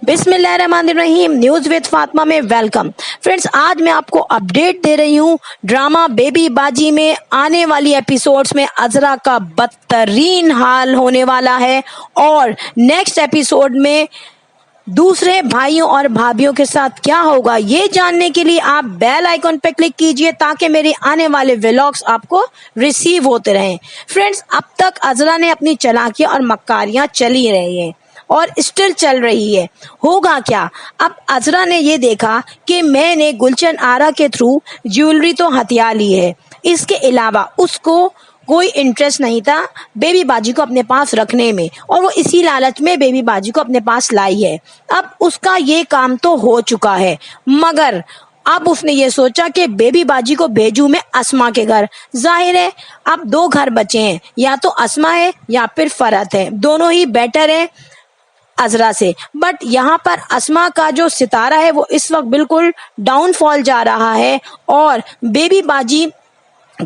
बिस्मिल्लाहिर्रहमानिर्रहीम news with Fatima में welcome. Friends, आज मैं आपको अपडेट दे रही हूँ ड्रामा बेबी बाजी में आने वाली एपिसोड्स में अजरा का बदतरीन हाल होने वाला है और नेक्स्ट एपिसोड में दूसरे भाइयों और भाभीियों के साथ क्या होगा, ये जानने के लिए आप बेल आइकॉन पर क्लिक कीजिए ताकि मेरे आने वाले व्लॉग्स आपको रिसीव होते रहें। फ्रेंड्स, अब तक अजरा ने अपनी चालाकियां और मक्कारियां चली रही हैं और स्टिल चल रही है। होगा क्या? अब अजरा ने ये देखा कि मैंने गुलशन आरा के थ्रू ज्वेलरी तो हथिया ली है, इसके अलावा उसको कोई इंटरेस्ट नहीं था बेबी बाजी को अपने पास रखने में और वो इसी लालच में बेबी बाजी को अपने पास लाई है। अब उसका ये काम तो हो चुका है, मगर अब उसने ये सोचा कि बेबी बाजी को भेजूं मैं अस्मा के घर। जाहिर है अब दो घर बचे हैं, या तो अस्मा है या फिर फरहत है, दोनों ही बेटर है अजरा से। बट यहाँ पर अस्मा का जो सितारा है वो इस वक्त बिल्कुल डाउनफॉल जा रहा है और बेबी बाजी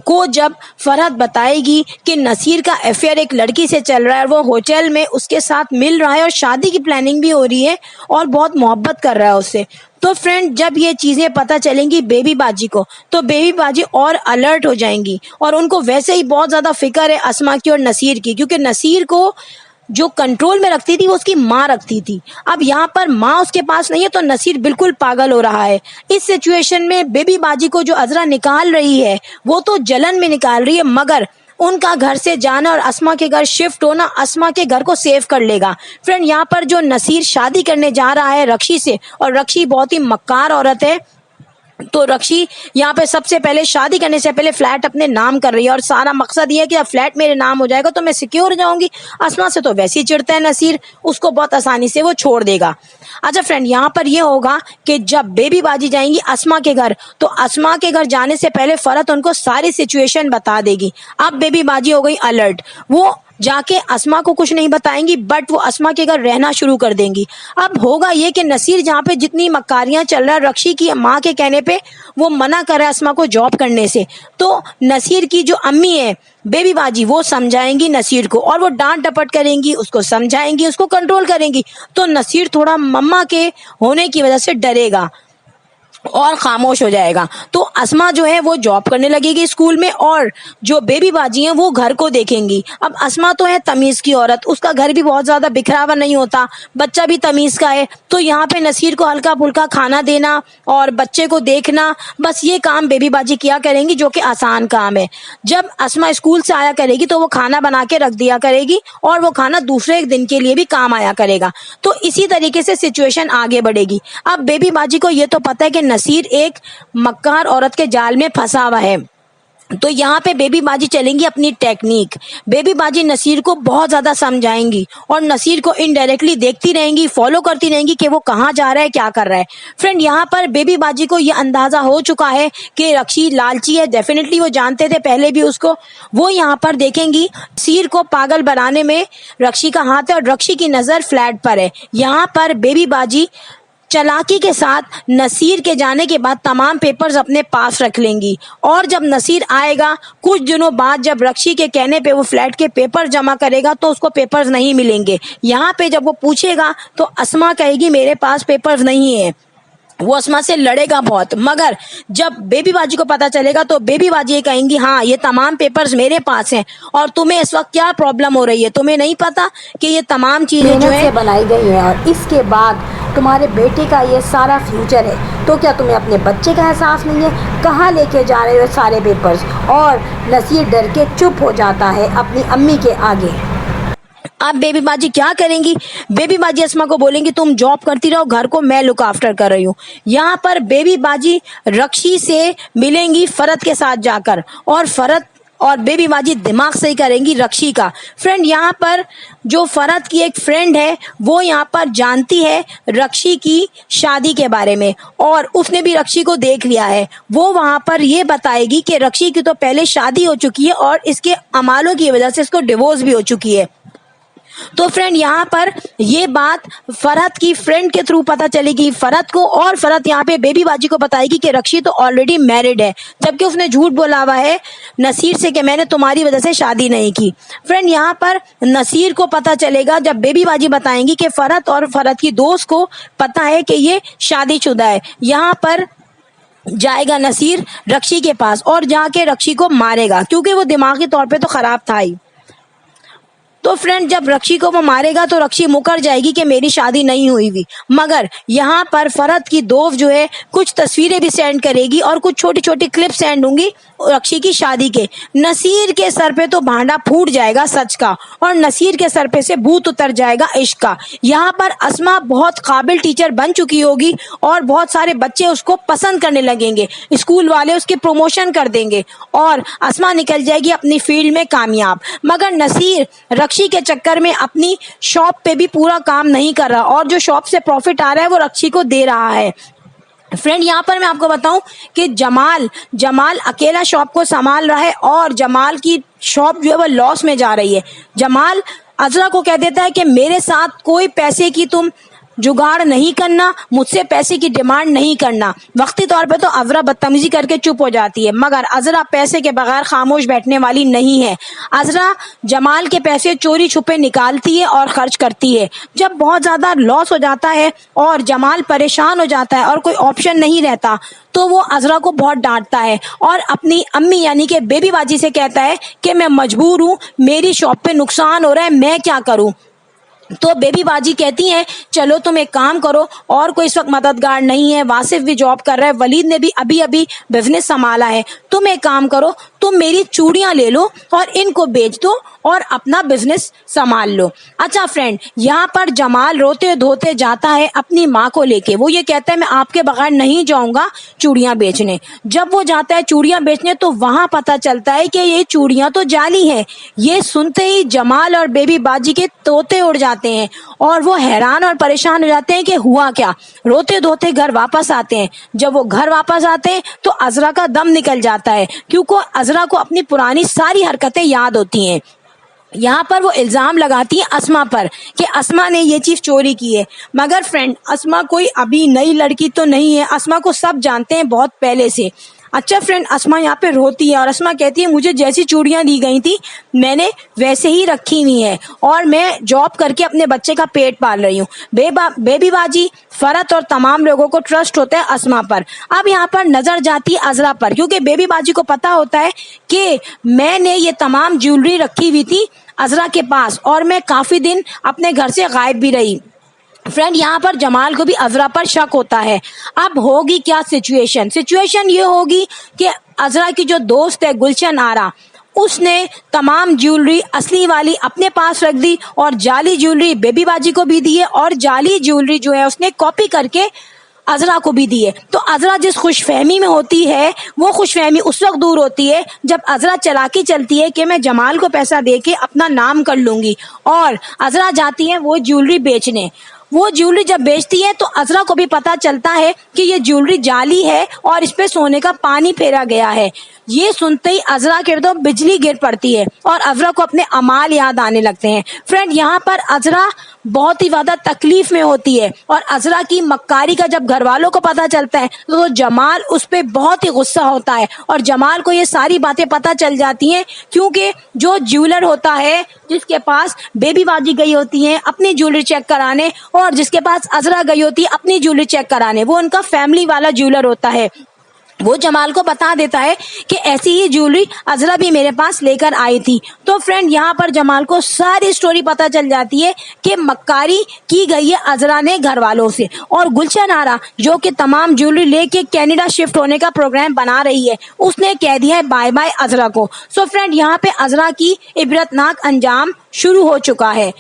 को जब फरहत बताएगी कि नसीर का अफेयर एक लड़की से चल रहा है, वो होटल में उसके साथ मिल रहा है और शादी की प्लानिंग भी हो रही है और बहुत मोहब्बत कर रहा है उससे, तो फ्रेंड जब ये चीजें पता चलेंगी बेबी बाजी को तो बेबी बाजी और अलर्ट हो जाएंगी और उनको वैसे ही बहुत ज्यादा फिक्र है अस्मा की और नसीर की, क्योंकि नसीर को जो कंट्रोल में रखती थी वो उसकी माँ रखती थी। अब यहाँ पर माँ उसके पास नहीं है तो नसीर बिल्कुल पागल हो रहा है। इस सिचुएशन में बेबी बाजी को जो अजरा निकाल रही है वो तो जलन में निकाल रही है, मगर उनका घर से जाना और अस्मा के घर शिफ्ट होना अस्मा के घर को सेव कर लेगा। फ्रेंड, यहाँ पर जो नसीर शादी करने जा रहा है रक्षी से, और रक्षी बहुत ही मक्कार औरत है, तो रक्षी यहाँ पे सबसे पहले शादी करने से पहले फ्लैट अपने नाम कर रही है और सारा मकसद ये है कि अब फ्लैट मेरे नाम हो जाएगा तो मैं सिक्योर हो जाऊंगी। अस्मा से तो वैसे ही चिढ़ता है नसीर, उसको बहुत आसानी से वो छोड़ देगा। अच्छा फ्रेंड, यहाँ पर ये होगा कि जब बेबी बाजी जाएंगी अस्मा के घर तो अस्मा के घर जाने से पहले फरहत उनको सारी सिचुएशन बता देगी। अब बेबी बाजी हो गई अलर्ट, वो जाके अस्मा को कुछ नहीं बताएंगी बट वो अस्मा के घर रहना शुरू कर देंगी। अब होगा ये कि नसीर जहाँ पे जितनी मक्कारियां चल रहा है रक्षी की माँ के कहने पे वो मना कर रहा है अस्मा को जॉब करने से, तो नसीर की जो अम्मी है बेबी बाजी वो समझाएंगी नसीर को और वो डांट डपट करेंगी, उसको समझाएंगी, उसको कंट्रोल करेंगी, तो नसीर थोड़ा मम्मा के होने की वजह से डरेगा और खामोश हो जाएगा। तो अस्मा जो है वो जॉब करने लगेगी स्कूल में और जो बेबी बाजी हैं वो घर को देखेंगी। अब अस्मा तो है तमीज की औरत, उसका घर भी बहुत ज्यादा बिखरावा नहीं होता, बच्चा भी तमीज का है, तो यहाँ पे नसीर को हल्का फुल्का खाना देना और बच्चे को देखना, बस ये काम बेबी बाजी किया करेंगी जो कि आसान काम है। जब अस्मा स्कूल से आया करेगी तो वो खाना बना के रख दिया करेगी और वो खाना दूसरे एक दिन के लिए भी काम आया करेगा, तो इसी तरीके से सिचुएशन आगे बढ़ेगी। अब बेबी बाजी को ये तो पता है कि नसीर एक मक्कार औरत के जाल में फंसा हुआ है, तो यहाँ पे बेबी बाजी चलेंगी अपनी टेक्निक। बेबी बाजी नसीर को बहुत ज्यादा समझाएंगी और नसीर को इनडायरेक्टली देखती रहेंगी, फॉलो करती रहेंगी कि वो कहाँ जा रहा है, क्या कर रहा है। फ्रेंड, यहाँ पर बेबी बाजी को ये अंदाजा हो चुका है कि रक्षी लालची है, डेफिनेटली वो जानते थे पहले भी उसको। वो यहाँ पर देखेंगी नसीर को पागल बनाने में रक्षी का हाथ है और रक्षी की नजर फ्लैट पर है। यहाँ पर बेबी बाजी चालाकी के साथ नसीर के जाने के बाद तमाम पेपर्स अपने पास रख लेंगी और जब नसीर आएगा कुछ दिनों बाद, जब रक्षी के कहने पे वो फ्लैट के पेपर जमा करेगा तो उसको पेपर्स नहीं मिलेंगे। यहाँ पे जब वो पूछेगा तो अस्मा कहेगी मेरे पास पेपर्स नहीं है, वो अस्मा से लड़ेगा बहुत, मगर जब बेबी बाजी को पता चलेगा तो बेबी बाजी ये कहेंगी हाँ ये तमाम पेपर्स मेरे पास हैं और तुम्हें इस वक्त क्या प्रॉब्लम हो रही है, तुम्हें नहीं पता कि ये तमाम चीजें जो है बनाई गई हैं और इसके बाद तुम्हारे बेटे का ये सारा फ्यूचर है, तो क्या तुम्हें अपने बच्चे का एहसास नहीं है? कहाँ लेके जा रहे हो सारे पेपर्स? और नसीर डर के चुप हो जाता है अपनी अम्मी के आगे। अब बेबी बाजी क्या करेंगी? बेबी बाजी अस्मा को बोलेंगी तुम जॉब करती रहो, घर को मैं लुक आफ्टर कर रही हूँ। यहाँ पर बेबी बाजी रक्षी से मिलेंगी फरहत के साथ जाकर और फरहत और बेबी बाजी दिमाग सही करेंगी रक्षी का। फ्रेंड, यहाँ पर जो फरहत की एक फ्रेंड है वो यहाँ पर जानती है रक्षी की शादी के बारे में और उसने भी रक्षी को देख लिया है। वो वहाँ पर ये बताएगी कि रक्षी की तो पहले शादी हो चुकी है और इसके अमालों की वजह से इसको डिवोर्स भी हो चुकी है। तो फ्रेंड यहाँ पर ये बात फरहत की फ्रेंड के थ्रू पता चलेगी फरहत को, और फरहत यहाँ पे बेबी बाजी को बताएगी कि रक्षी तो ऑलरेडी मैरिड है, जबकि उसने झूठ बोला हुआ है नसीर से कि मैंने तुम्हारी वजह से शादी नहीं की। फ्रेंड यहाँ पर नसीर को पता चलेगा जब बेबी बाजी बताएंगी कि फरहत और फरहत की दोस्त को पता है कि ये शादीशुदा है। यहाँ पर जाएगा नसीर रक्षी के पास और जाके रक्षी को मारेगा, क्योंकि वो दिमागी तौर पे तो खराब था ही। तो फ्रेंड जब रक्षी को वो मारेगा तो रक्षी मुकर जाएगी कि मेरी शादी नहीं हुई हुई, मगर यहाँ पर फरहत की दोस्त जो है कुछ तस्वीरें भी सेंड करेगी और कुछ छोटी छोटी क्लिप सेंड होंगी रक्षी की शादी के। नसीर के सर पे तो भांडा फूट जाएगा सच का, और नसीर के सर पे से भूत उतर जाएगा इश्क का। यहाँ पर अस्मा बहुत काबिल टीचर बन चुकी होगी और बहुत सारे बच्चे उसको पसंद करने लगेंगे, स्कूल वाले उसकी प्रमोशन कर देंगे और अस्मा निकल जाएगी अपनी फील्ड में कामयाब। मगर नसीर रक्षी के चक्कर में अपनी शॉप पे भी पूरा काम नहीं कर रहा और जो शॉप से प्रॉफिट आ रहा है वो रक्षी को दे रहा है। फ्रेंड यहाँ पर मैं आपको बताऊं कि जमाल अकेला शॉप को संभाल रहा है और जमाल की शॉप जो है वो लॉस में जा रही है। जमाल अजरा को कह देता है कि मेरे साथ कोई पैसे की तुम जुगाड़ नहीं करना, मुझसे पैसे की डिमांड नहीं करना। वक्ती तौर पे तो अजरा बदतमीजी करके चुप हो जाती है, मगर अजरा पैसे के बगैर खामोश बैठने वाली नहीं है। अजरा जमाल के पैसे चोरी छुपे निकालती है और खर्च करती है। जब बहुत ज्यादा लॉस हो जाता है और जमाल परेशान हो जाता है और कोई ऑप्शन नहीं रहता तो वो अजरा को बहुत डांटता है और अपनी अम्मी यानी कि बेबी बाजी से कहता है कि मैं मजबूर हूँ, मेरी शॉप पे नुकसान हो रहा है, मैं क्या करूँ। तो बेबी बाजी कहती हैं चलो तुम एक काम करो, और कोई इस वक्त मददगार नहीं है, वासिफ भी जॉब कर रहा है, वलीद ने भी अभी अभी बिजनेस संभाला है, तुम एक काम करो, तुम मेरी चूड़ियां ले लो और इनको बेच दो और अपना बिजनेस संभाल लो। अच्छा फ्रेंड यहाँ पर जमाल रोते धोते जाता है अपनी माँ को लेके। वो ये कहता है मैं आपके बगैर नहीं जाऊंगा चूड़ियां बेचने। जब वो जाता है चूड़ियां बेचने तो वहां पता चलता है कि ये चूड़ियां तो जाली है। ये सुनते ही जमाल और बेबी बाजी के तोते उड़ जाते हैं और वो हैरान और परेशान हो जाते हैं कि हुआ क्या। रोते धोते घर वापस आते हैं। जब वो घर वापस आते हैं तो अजरा का दम निकल जाता है, क्योंकि अजरा को अपनी पुरानी सारी हरकतें याद होती हैं। यहाँ पर वो इल्जाम लगाती है अस्मा पर कि अस्मा ने ये चीज चोरी की है, मगर फ्रेंड अस्मा कोई अभी नई लड़की तो नहीं है, अस्मा को सब जानते हैं बहुत पहले से। अच्छा फ्रेंड अस्मा यहाँ पे रोती है और अस्मा कहती है मुझे जैसी चूड़ियां दी गई थी मैंने वैसे ही रखी हुई है और मैं जॉब करके अपने बच्चे का पेट पाल रही हूँ। बेबी बाजी फरहत और तमाम लोगों को ट्रस्ट होता है अस्मा पर। अब यहाँ पर नजर जाती है अजरा पर, क्योंकि बेबी बाजी को पता होता है कि मैंने ये तमाम ज्वेलरी रखी हुई थी अजरा के पास और मैं काफी दिन अपने घर से गायब भी रही। फ्रेंड यहाँ पर जमाल को भी अजरा पर शक होता है। अब होगी क्या सिचुएशन ये होगी कि अजरा की जो दोस्त है गुलशन आरा, उसने तमाम ज्वेलरी असली वाली अपने पास रख दी और जाली ज्वेलरी बेबी बाजी को भी दी है और जाली ज्वेलरी जो है उसने कॉपी करके अजरा को भी दी है। तो अजरा जिस खुशफहमी में होती है वो खुशफहमी उस वक्त दूर होती है जब अजरा चालाकी चलती है कि मैं जमाल को पैसा दे के अपना नाम कर लूंगी, और अजरा जाती है वो ज्वेलरी बेचने। वो ज्वेलरी जब बेचती है तो अजरा को भी पता चलता है कि ये ज्वेलरी जाली है और इस पे सोने का पानी फेरा गया है। ये सुनते ही अजरा के तो बिजली गिर पड़ती है और अजरा को अपने अमाल याद आने लगते हैं। फ्रेंड यहाँ पर अजरा बहुत ही ज्यादा तकलीफ में होती है और अजरा की मक्कारी का जब घर वालों को पता चलता है तो जमाल उस पर बहुत ही गुस्सा होता है और जमाल को ये सारी बातें पता चल जाती हैं, क्योंकि जो ज्वेलर होता है जिसके पास बेबी बाजी गई होती है अपनी ज्वेलरी चेक कराने और जिसके पास अजरा गई होती है अपनी ज्वेलरी चेक कराने, वो उनका फैमिली वाला ज्वेलर होता है। वो जमाल को बता देता है कि ऐसी ही ज्वेलरी अजरा भी मेरे पास लेकर आई थी। तो फ्रेंड यहाँ पर जमाल को सारी स्टोरी पता चल जाती है कि मक्कारी की गई है अजरा ने घर वालों से, और गुलशन आरा जो कि तमाम ज्वेलरी लेके कनाडा शिफ्ट होने का प्रोग्राम बना रही है उसने कह दिया है बाय बाय अजरा को। सो फ्रेंड यहाँ पे अजरा की इबरतनाक अंजाम शुरू हो चुका है।